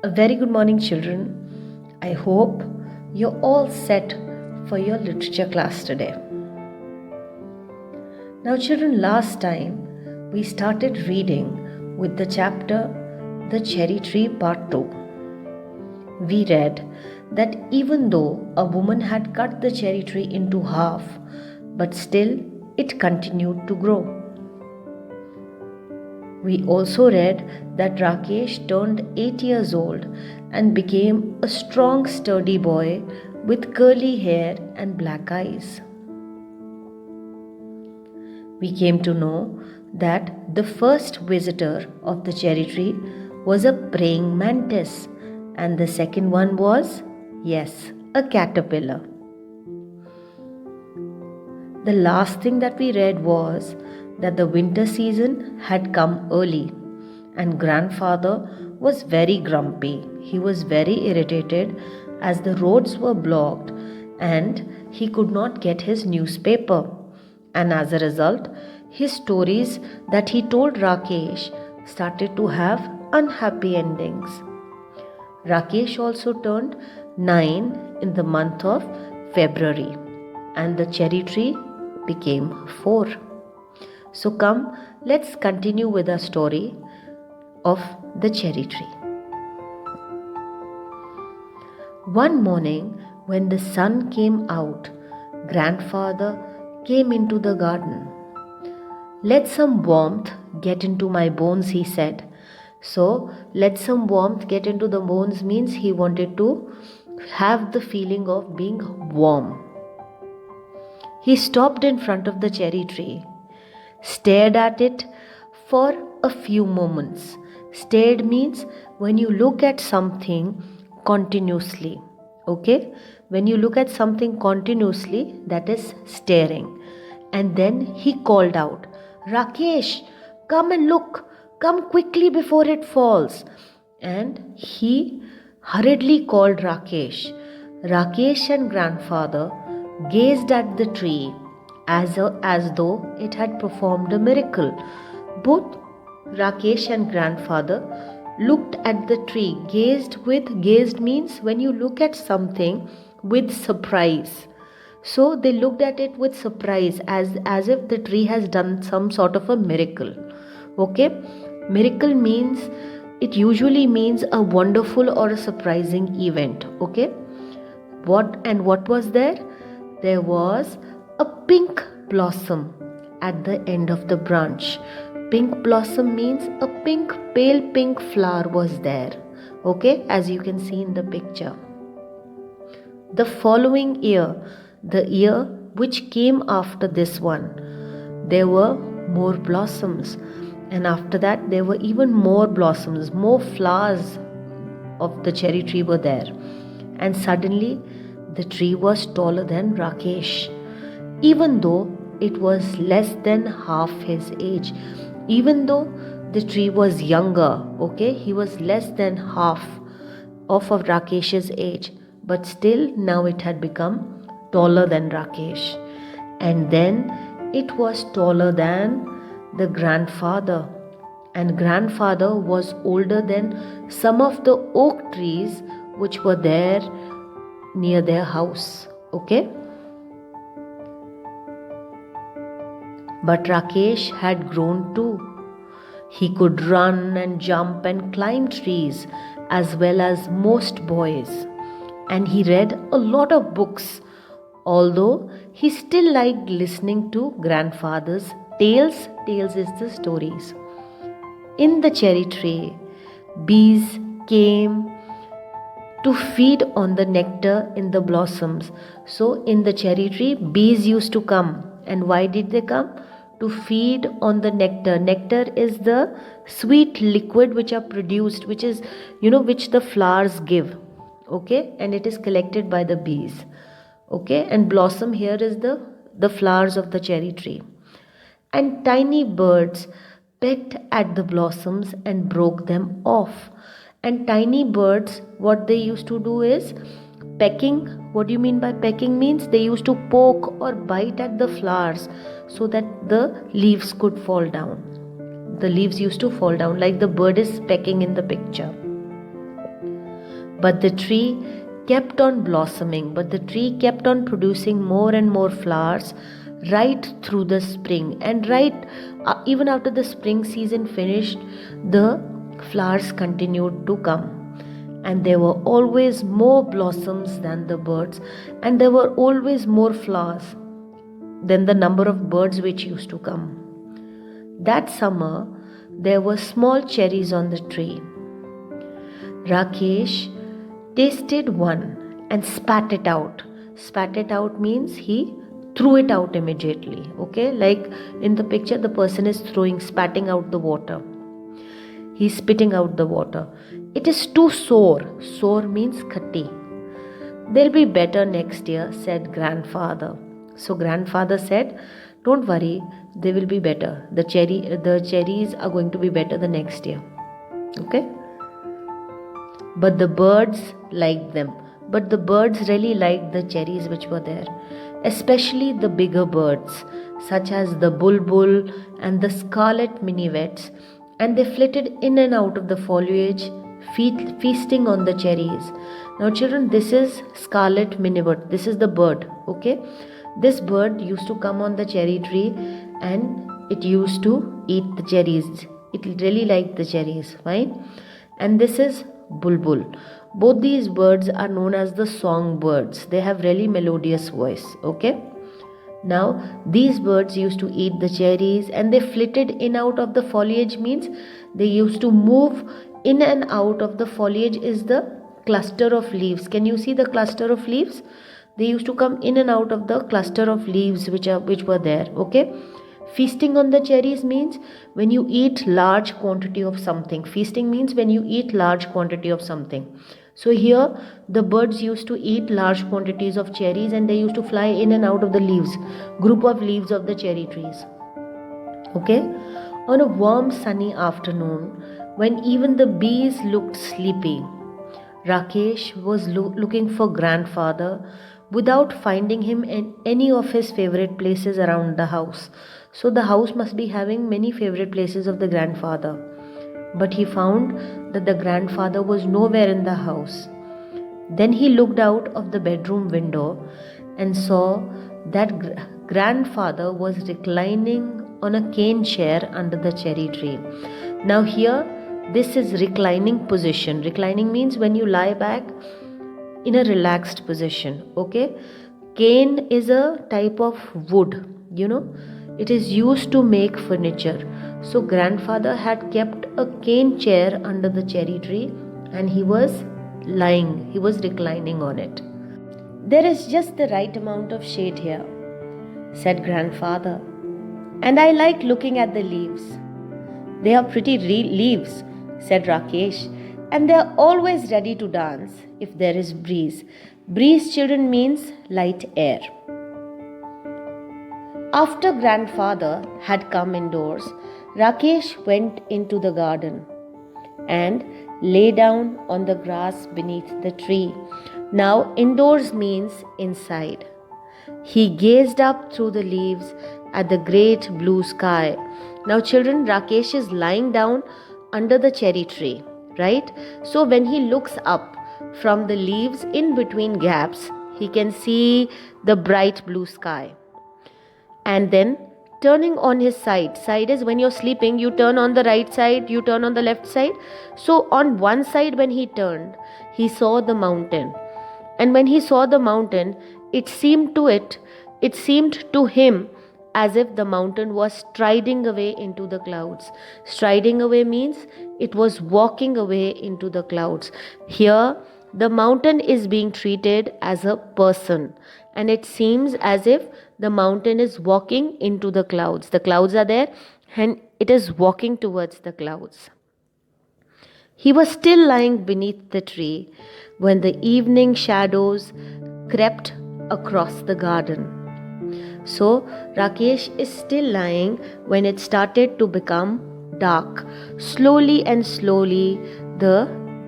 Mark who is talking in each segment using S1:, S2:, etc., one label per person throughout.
S1: A very good morning, children. I hope you're all set for your literature class today. Now, children, last time we started reading with the chapter The Cherry Tree Part 2. We read that even though a woman had cut the cherry tree into half, but still it continued to grow. We also read that Rakesh turned 8 years old and became a strong, sturdy boy with curly hair and black eyes. We came to know that the first visitor of the cherry tree was a praying mantis, and the second one was, yes, a caterpillar. The last thing that we read was that the winter season had come early and grandfather was very grumpy. He was very irritated as the roads were blocked and he could not get his newspaper. And as a result, his stories that he told Rakesh started to have unhappy endings. Rakesh also turned 9 in the month of February and the cherry tree became 4. So come, let's continue with our story of the cherry tree. One morning when the sun came out, grandfather came into the garden. Let some warmth get into my bones, he said. So, let some warmth get into the bones means he wanted to have the feeling of being warm. He stopped in front of the cherry tree, stared at it for a few moments. Stared means when you look at something continuously. Okay? When you look at something continuously, that is staring. And then he called out, Rakesh, come and look. Come quickly before it falls. And he hurriedly called Rakesh. Rakesh and grandfather gazed at the tree as though it had performed a miracle. Both Rakesh and grandfather looked at the tree. Gazed means when you look at something with surprise. So they looked at it with surprise as if the tree has done some sort of a miracle. Okay? Miracle means, it usually means a wonderful or a surprising event. Okay? What was there? There was a pink blossom at the end of the branch. Pink blossom means a pale pink flower was there. Okay, as you can see in the picture. The following year, the year which came after this one, there were more blossoms. And after that, there were even more blossoms, more flowers of the cherry tree were there. And suddenly, the tree was taller than Rakesh, even though it was less than half his age. Even though the tree was younger, okay, he was less than half of Rakesh's age, but still now it had become taller than Rakesh. And then it was taller than the grandfather. And grandfather was older than some of the oak trees which were there near their house. Okay? But Rakesh had grown too. He could run and jump and climb trees as well as most boys. And he read a lot of books, although he still liked listening to grandfather's tales. Tales is the stories. In the cherry tree, bees came to feed on the nectar in the blossoms. So in the cherry tree, bees used to come. And why did they come? To feed on the nectar. Nectar is the sweet liquid which are produced, which is, which the flowers give. Okay? And it is collected by the bees. Okay? And blossom here is the flowers of the cherry tree. And tiny birds pecked at the blossoms and broke them off. And tiny birds, what they used to do is pecking. What do you mean by pecking? Means they used to poke or bite at the flowers so that the leaves could fall down. The leaves used to fall down like the bird is pecking in the picture. But the tree kept on blossoming, but the tree kept on producing more and more flowers right through the spring. And even after the spring season finished, the flowers continued to come. And there were always more blossoms than the birds, and there were always more flowers than the number of birds which used to come. That summer, there were small cherries on the tree. Rakesh tasted one and spat it out. Spat it out means he threw it out immediately. Okay, like in the picture, the person is spatting out the water. He's spitting out the water. It is too sour. Sour means khatti. They'll be better next year, said grandfather. So grandfather said, don't worry, they will be better. The cherries are going to be better the next year. Okay? But the birds liked them. But the birds really liked the cherries which were there. Especially the bigger birds, such as the bulbul and the scarlet minivets. And they flitted in and out of the foliage, feasting on the cherries. Now children, this is scarlet minivet. This is the bird. Okay? This bird used to come on the cherry tree and it used to eat the cherries. It really liked the cherries, fine? And this is bulbul. Both these birds are known as the songbirds. They have really melodious voice, okay? Now, these birds used to eat the cherries and they flitted in out of the foliage, means they used to move in and out of the foliage is the cluster of leaves. Can you see the cluster of leaves? They used to come in and out of the cluster of leaves which were there, okay? Feasting on the cherries means when you eat large quantity of something. Feasting means when you eat large quantity of something. So here the birds used to eat large quantities of cherries and they used to fly in and out of the leaves, group of leaves of the cherry trees. Okay? On a warm sunny afternoon, when even the bees looked sleepy, Rakesh was looking for grandfather without finding him in any of his favorite places around the house. So the house must be having many favorite places of the grandfather. But he found that the grandfather was nowhere in the house. Then he looked out of the bedroom window and saw that grandfather was reclining on a cane chair under the cherry tree. Now here, this is reclining position. Reclining means when you lie back in a relaxed position, okay? Cane is a type of wood, it is used to make furniture. So grandfather had kept a cane chair under the cherry tree and he was reclining on it. There is just the right amount of shade here, said grandfather. And I like looking at the leaves. They are pretty leaves, said Rakesh. And they are always ready to dance if there is breeze. Breeze, children, means light air. After grandfather had come indoors, Rakesh went into the garden and lay down on the grass beneath the tree. Now, indoors means inside. He gazed up through the leaves at the great blue sky. Now, children, Rakesh is lying down under the cherry tree, right? So, when he looks up from the leaves in between gaps, he can see the bright blue sky. And then turning on his side is when you're sleeping, you turn on the right side, you turn on the left side. So on one side when he turned, he saw the mountain. And when he saw the mountain, it seemed to him as if the mountain was striding away into the clouds. Striding away means it was walking away into the clouds. Here, the mountain is being treated as a person. And it seems as if the mountain is walking into the clouds. The clouds are there and it is walking towards the clouds. He was still lying beneath the tree when the evening shadows crept across the garden. So Rakesh is still lying when it started to become dark. Slowly and slowly the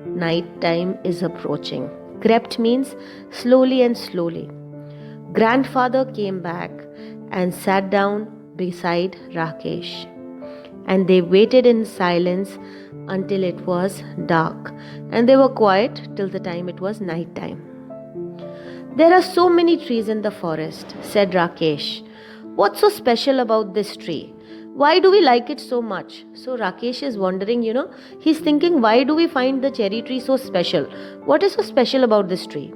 S1: night time is approaching. Crept means slowly and slowly. Grandfather came back and sat down beside Rakesh. And they waited in silence until it was dark, and they were quiet till the time it was night time. "There are so many trees in the forest," said Rakesh. "What's so special about this tree? Why do we like it so much?" So Rakesh is wondering, he's thinking, why do we find the cherry tree so special? What is so special about this tree?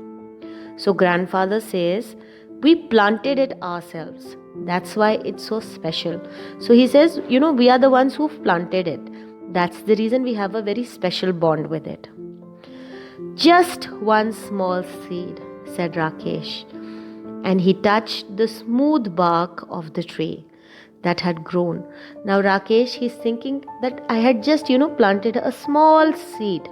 S1: So grandfather says, we planted it ourselves. That's why it's so special. So he says, we are the ones who've planted it. That's the reason we have a very special bond with it. "Just one small seed," said Rakesh. And he touched the smooth bark of the tree that had grown. Now Rakesh, he's thinking that I had just, planted a small seed.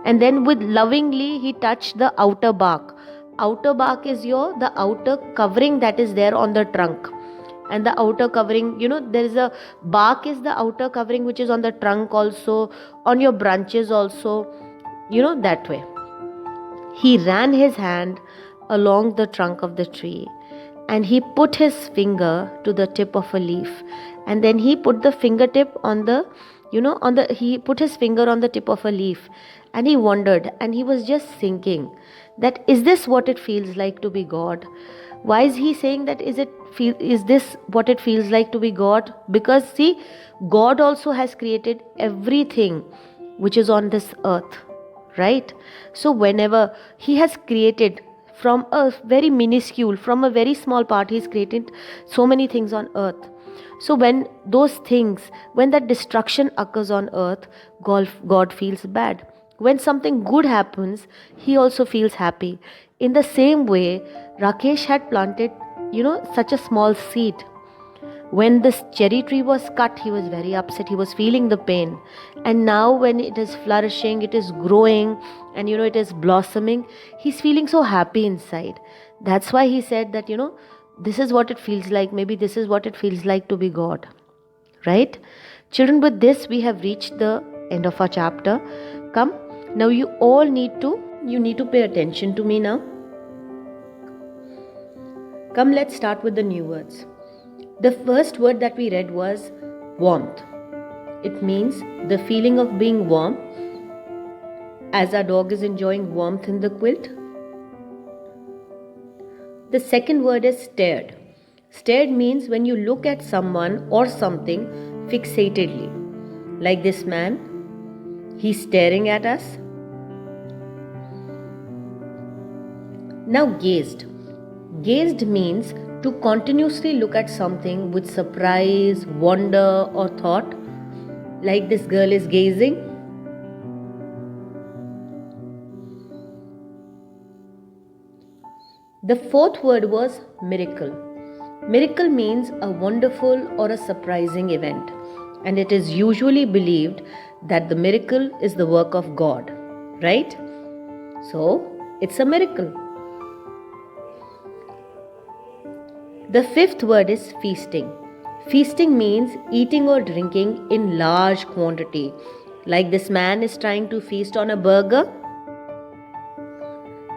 S1: And then with lovingly, he touched the outer bark. Outer bark is the outer covering that is there on the trunk. And the outer covering, there is a bark is the outer covering which is on the trunk also, on your branches also, that way. He ran his hand along the trunk of the tree, and he put his finger to the tip of a leaf, and then he put the fingertip he put his finger on the tip of a leaf, and he wondered, and he was just thinking that, is this what it feels like to be God? Why is he saying that? Is this what it feels like to be God? Because see, God also has created everything which is on this earth, right? So whenever he has created from a very minuscule, from a very small part, he's created so many things on earth. So when that destruction occurs on earth, God feels bad. When something good happens, he also feels happy. In the same way, Rakesh had planted, such a small seed. When this cherry tree was cut, he was very upset. He was feeling the pain. And now when it is flourishing, it is growing, and it is blossoming, he's feeling so happy inside. That's why he said that, this is what it feels like. Maybe this is what it feels like to be God. Right? Children, with this, we have reached the end of our chapter. Come, now you need to pay attention to me now. Come, let's start with the new words. The first word that we read was warmth. It means the feeling of being warm, as our dog is enjoying warmth in the quilt. The second word is stared. Stared means when you look at someone or something fixatedly. Like this man, he's staring at us. Now gazed. Gazed means to continuously look at something with surprise, wonder or thought. Like this girl is gazing. The fourth word was miracle. Miracle means a wonderful or a surprising event, and it is usually believed that the miracle is the work of God, right? So, it's a miracle. The fifth word is feasting. Feasting means eating or drinking in large quantity. Like this man is trying to feast on a burger.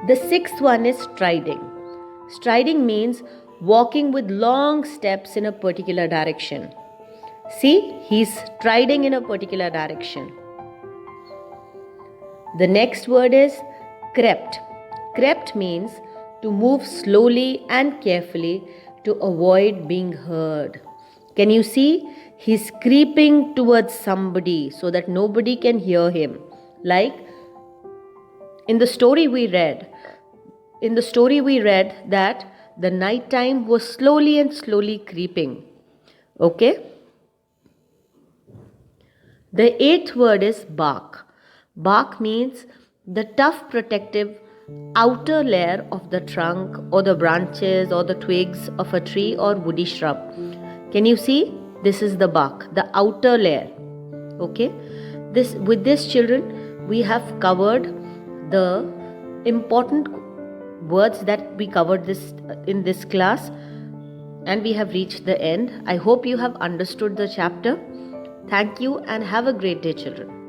S1: The sixth one is striding. Striding means walking with long steps in a particular direction. See, he's striding in a particular direction. The next word is crept. Crept means to move slowly and carefully to avoid being heard. Can you see? He's creeping towards somebody so that nobody can hear him. Like in the story we read that the night time was slowly creeping. Okay? The eighth word is bark. Bark means the tough protective outer layer of the trunk or the branches or the twigs of a tree or woody shrub. Can you see? This is the bark, the outer layer. Okay? With this, children, we have covered the important words that we covered in this class, and we have reached the end. I hope you have understood the chapter. Thank you and have a great day, children.